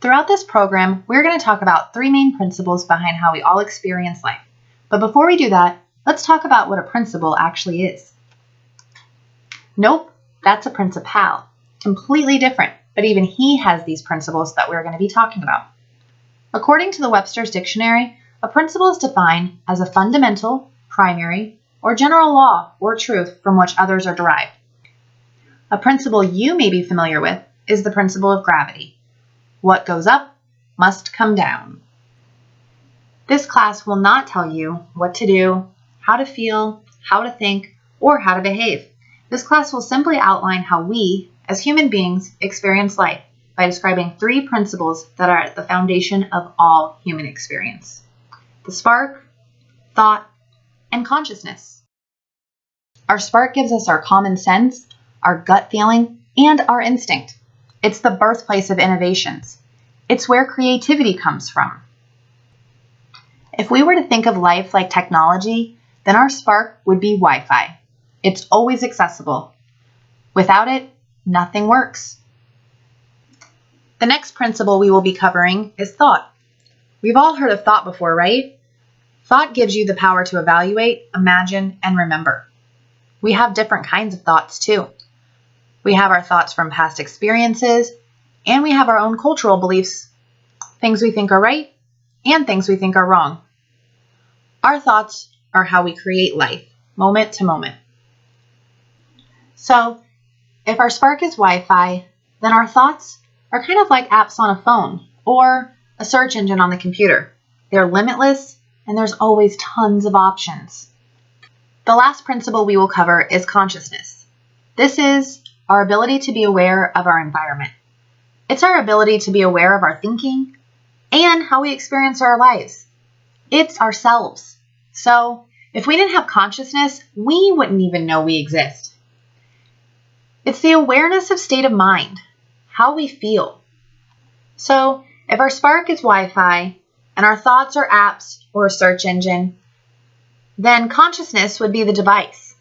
Throughout this program, we're going to talk about three main principles behind how we all experience life. But before we do that, let's talk about what a principle actually is. Nope, that's a principal. Completely different, but even he has these principles that we're going to be talking about. According to the Webster's Dictionary, a principle is defined as a fundamental, primary, or general law or truth from which others are derived. A principle you may be familiar with is the principle of gravity. What goes up must come down. This class will not tell you what to do, how to feel, how to think, or how to behave. This class will simply outline how we, as human beings, experience life by describing three principles that are at the foundation of all human experience: the spark, thought, and consciousness. Our spark gives us our common sense, our gut feeling, and our instinct. It's the birthplace of innovations. It's where creativity comes from. If we were to think of life like technology, then our spark would be Wi-Fi. It's always accessible. Without it, nothing works. The next principle we will be covering is thought. We've all heard of thought before, right? Thought gives you the power to evaluate, imagine, and remember. We have different kinds of thoughts too. We have our thoughts from past experiences, and we have our own cultural beliefs, things we think are right and things we think are wrong. Our thoughts are how we create life, moment to moment. So, if our spark is Wi-Fi, then our thoughts are kind of like apps on a phone or a search engine on the computer. They're limitless, and there's always tons of options. The last principle we will cover is consciousness. This is our ability to be aware of our environment. It's our ability to be aware of our thinking and how we experience our lives. It's ourselves. So, if we didn't have consciousness, we wouldn't even know we exist. It's the awareness of state of mind, how we feel. So, if our spark is Wi-Fi and our thoughts are apps or a search engine, then consciousness would be the device.